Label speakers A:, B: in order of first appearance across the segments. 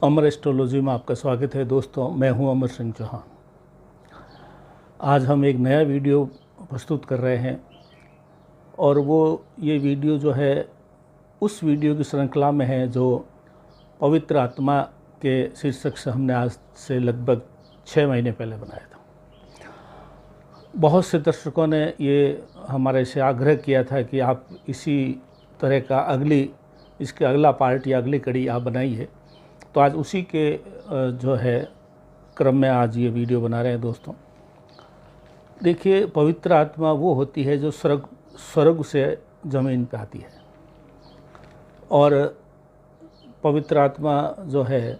A: अमर astrology में आपका स्वागत है दोस्तों। मैं हूं अमर सिंह चौहान। आज हम एक नया वीडियो प्रस्तुत कर रहे हैं और ये वीडियो जो है उस वीडियो की श्रृंखला में है जो पवित्र आत्मा के शीर्षक से हमने आज से लगभग 6 महीने पहले बनाया था। बहुत से दर्शकों ने ये हमारे से आग्रह किया था कि आप इसी तरह का इसके अगला पार्ट या अगली कड़ी आप बनाइए, तो आज उसी के जो है क्रम में आज ये वीडियो बना रहे हैं दोस्तों। देखिए, पवित्र आत्मा वो होती है जो स्वर्ग से ज़मीन पे आती है, और पवित्र आत्मा जो है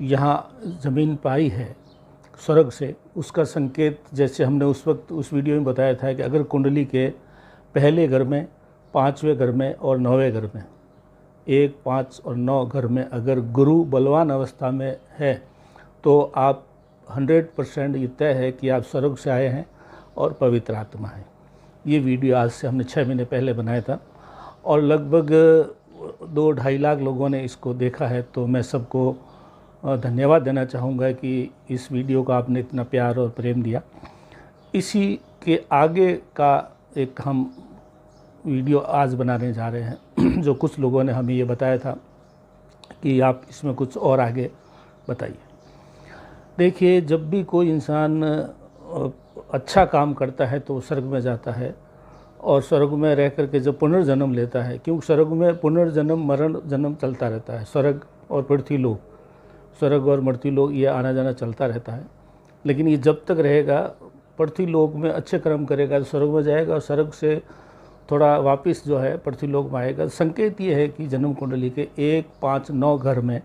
A: यहाँ ज़मीन पर आई है स्वर्ग से। उसका संकेत जैसे हमने उस वक्त उस वीडियो में बताया था कि अगर कुंडली के पहले घर में, 5वें घर में और 9वें घर में, 1, 5 और 9 घर में अगर गुरु बलवान अवस्था में है तो आप 100% ये तय है कि आप स्वर्ग से आए हैं और पवित्र आत्मा है। ये वीडियो आज से हमने 6 महीने पहले बनाया था और लगभग 2-2.5 लाख लोगों ने इसको देखा है। तो मैं सबको धन्यवाद देना चाहूँगा कि इस वीडियो को आपने इतना प्यार और प्रेम दिया। इसी के आगे का एक हम वीडियो आज बनाने जा रहे हैं जो कुछ लोगों ने हमें ये बताया था कि आप इसमें कुछ और आगे बताइए। देखिए, जब भी कोई इंसान अच्छा काम करता है तो स्वर्ग में जाता है और स्वर्ग में रह करके जब पुनर्जन्म लेता है, क्योंकि स्वर्ग में पुनर्जन्म मरण जन्म चलता रहता है। स्वर्ग और पृथ्वीलोक, स्वर्ग और मृत्युलोक, ये आना जाना चलता रहता है। लेकिन ये जब तक रहेगा, पृथ्वीलोक में अच्छे कर्म करेगा तो स्वर्ग में जाएगा और स्वर्ग से थोड़ा वापस जो है पृथ्वीलोक में आएगा। संकेत ये है कि जन्म कुंडली के 1, 5, 9 घर में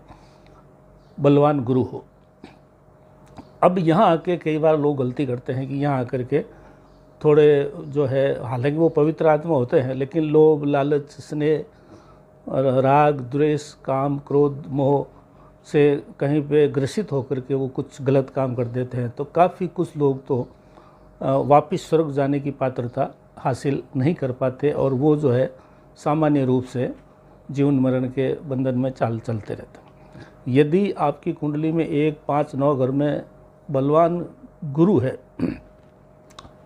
A: बलवान गुरु हो। अब यहाँ आके कई बार लोग गलती करते हैं कि यहाँ आकर के थोड़े जो है, हालांकि वो पवित्र आत्मा होते हैं, लेकिन लोभ, लालच, स्नेह, राग, द्वेष, काम, क्रोध, मोह से कहीं पे ग्रसित होकर के वो कुछ गलत काम कर देते हैं। तो काफ़ी कुछ लोग तो वापस स्वर्ग जाने की पात्रता हासिल नहीं कर पाते और वो जो है सामान्य रूप से जीवन मरण के बंधन में चलते रहते हैं। यदि आपकी कुंडली में 1, 5, 9 घर में बलवान गुरु है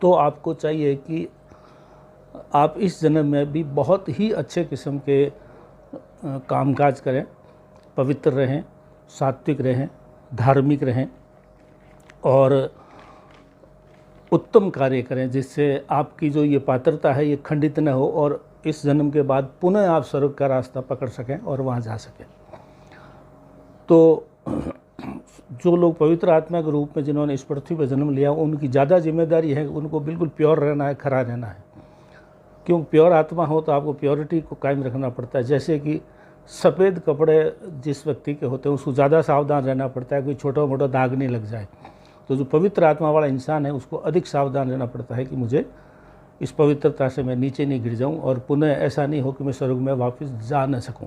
A: तो आपको चाहिए कि आप इस जन्म में भी बहुत ही अच्छे किस्म के कामकाज करें, पवित्र रहें, सात्विक रहें, धार्मिक रहें और उत्तम कार्य करें, जिससे आपकी जो ये पात्रता है ये खंडित न हो और इस जन्म के बाद पुनः आप स्वर्ग का रास्ता पकड़ सकें और वहाँ जा सकें। तो जो लोग पवित्र आत्मा के रूप में जिन्होंने इस पृथ्वी पर जन्म लिया, उनकी ज़्यादा जिम्मेदारी है, उनको बिल्कुल प्योर रहना है, खरा रहना है। क्योंकि प्योर आत्मा हो तो आपको प्योरिटी को कायम रखना पड़ता है। जैसे कि सफ़ेद कपड़े जिस व्यक्ति के होते हैं उसको ज़्यादा सावधान रहना पड़ता है, कोई छोटा मोटा दाग नहीं लग जाए। तो जो पवित्र आत्मा वाला इंसान है उसको अधिक सावधान रहना पड़ता है कि मुझे इस पवित्रता से मैं नीचे नहीं गिर जाऊं और पुनः ऐसा नहीं हो कि मैं स्वर्ग में वापस जा न सकूं।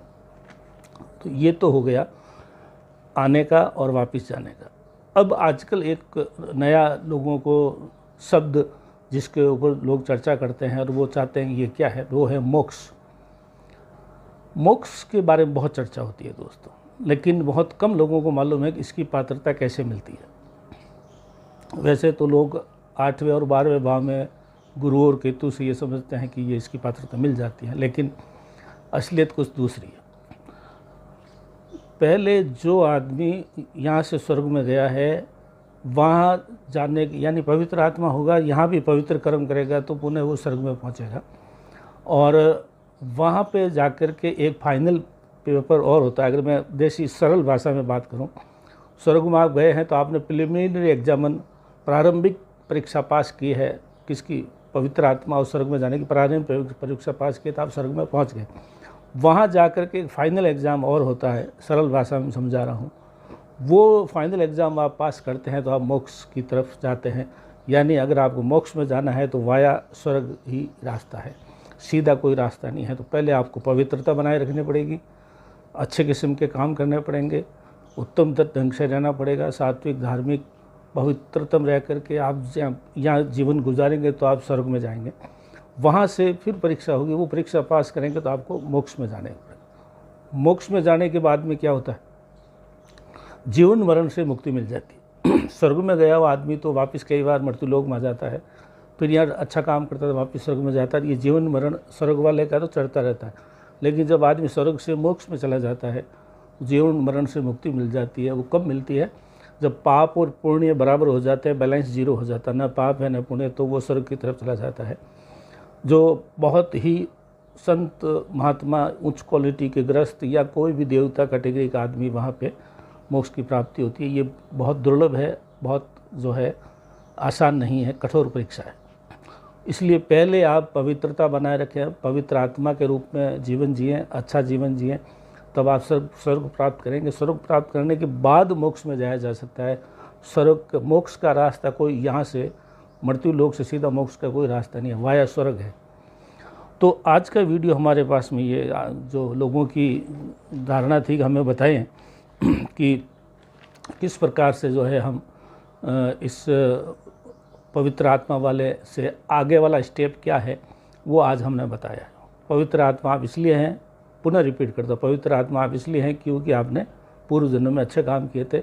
A: तो ये तो हो गया आने का और वापस जाने का। अब आजकल एक नया लोगों को शब्द जिसके ऊपर लोग चर्चा करते हैं और वो चाहते हैं ये क्या है, वो है मोक्ष। मोक्ष के बारे में बहुत चर्चा होती है दोस्तों, लेकिन बहुत कम लोगों को मालूम है कि इसकी पात्रता कैसे मिलती है। वैसे तो लोग 8वें और 12वें भाव में गुरु और केतु से ये समझते हैं कि ये इसकी पात्रता मिल जाती है, लेकिन असलियत कुछ दूसरी है। पहले जो आदमी यहाँ से स्वर्ग में गया है, वहाँ जाने यानी पवित्र आत्मा होगा, यहाँ भी पवित्र कर्म करेगा तो पुनः वो स्वर्ग में पहुँचेगा और वहाँ पे जाकर के एक फाइनल पेपर और होता है। अगर मैं देसी सरल भाषा में बात करूँ, स्वर्ग में आप गए हैं तो आपने प्रिलिमिनरी एग्जामन, प्रारंभिक परीक्षा पास की है, किसकी? पवित्र आत्मा और स्वर्ग में जाने की प्रारंभिक परीक्षा पास की, तो आप स्वर्ग में पहुंच गए। वहां जाकर के एक फाइनल एग्ज़ाम और होता है, सरल भाषा में समझा रहा हूं। वो फाइनल एग्ज़ाम आप पास करते हैं तो आप मोक्ष की तरफ जाते हैं। यानी अगर आपको मोक्ष में जाना है तो वाया स्वर्ग ही रास्ता है, सीधा कोई रास्ता नहीं है। तो पहले आपको पवित्रता बनाए रखनी पड़ेगी, अच्छे किस्म के काम करने पड़ेंगे, उत्तम ढंग से रहना पड़ेगा, सात्विक, धार्मिक, पवित्रतम रह करके आप यहाँ जीवन गुजारेंगे तो आप स्वर्ग में जाएंगे। वहाँ से फिर परीक्षा होगी, वो परीक्षा पास करेंगे तो आपको मोक्ष में जाने पड़ेगा। मोक्ष में जाने के बाद में क्या होता है, जीवन मरण से मुक्ति मिल जाती है। स्वर्ग में गया हुआ आदमी तो वापस कई बार मृत्यु लोक में आ जाता है, फिर यहाँ अच्छा काम करता है तो वापस स्वर्ग में जाता है। ये जीवन मरण स्वर्ग वाले का तो चढ़ता रहता है, लेकिन जब आदमी स्वर्ग से मोक्ष में चला जाता है, जीवन मरण से मुक्ति मिल जाती है। वो कब मिलती है? जब पाप और पुण्य बराबर हो जाते हैं, बैलेंस जीरो हो जाता है, ना पाप है ना पुण्य, तो वो स्वर्ग की तरफ चला जाता है। जो बहुत ही संत महात्मा उच्च क्वालिटी के ग्रस्त या कोई भी देवता कैटेगरी का आदमी वहाँ पे मोक्ष की प्राप्ति होती है। ये बहुत दुर्लभ है, बहुत जो है आसान नहीं है, कठोर परीक्षा है। इसलिए पहले आप पवित्रता बनाए रखें, पवित्र आत्मा के रूप में जीवन जिएं, अच्छा जीवन जिएं, तब आप स्वर्ग प्राप्त करेंगे। स्वर्ग प्राप्त करने के बाद मोक्ष में जाया जा सकता है। स्वर्ग मोक्ष का रास्ता कोई यहाँ से मृत्यु लोक से सीधा मोक्ष का कोई रास्ता नहीं है, वाया स्वर्ग है। तो आज का वीडियो हमारे पास में ये जो लोगों की धारणा थी कि हमें बताएं कि किस प्रकार से जो है हम इस पवित्र आत्मा वाले से आगे वाला स्टेप क्या है, वो आज हमने बताया। पवित्र आत्मा आप इसलिए हैं, पुनः रिपीट करता हूँ, पवित्र आत्मा आप इसलिए हैं क्योंकि आपने पूर्व जन्म में अच्छे काम किए थे।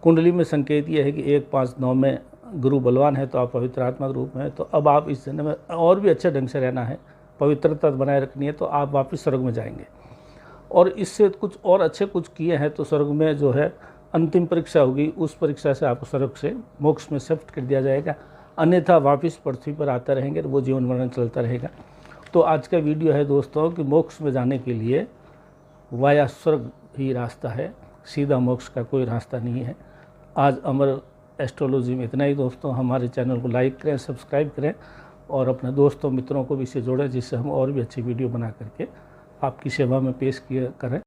A: कुंडली में संकेत ये है कि 1, 5, 9 में गुरु बलवान है तो आप पवित्र आत्मा के रूप में है। तो अब आप इस जन्म में और भी अच्छे ढंग से रहना है, पवित्रता बनाए रखनी है, तो आप वापस स्वर्ग में जाएंगे। और इससे कुछ और अच्छे कुछ किए हैं तो स्वर्ग में जो है अंतिम परीक्षा होगी, उस परीक्षा से आपको स्वर्ग से मोक्ष में शिफ्ट कर दिया जाएगा। अन्यथा वापस पृथ्वी पर आते रहेंगे तो वो जीवन मरण चलता रहेगा। तो आज का वीडियो है दोस्तों कि मोक्ष में जाने के लिए वाया स्वर्ग ही रास्ता है, सीधा मोक्ष का कोई रास्ता नहीं है। आज अमर एस्ट्रोलॉजी में इतना ही दोस्तों। हमारे चैनल को लाइक करें, सब्सक्राइब करें और अपने दोस्तों मित्रों को भी इससे जोड़ें, जिससे हम और भी अच्छी वीडियो बना करके आपकी सेवा में पेश किया करें।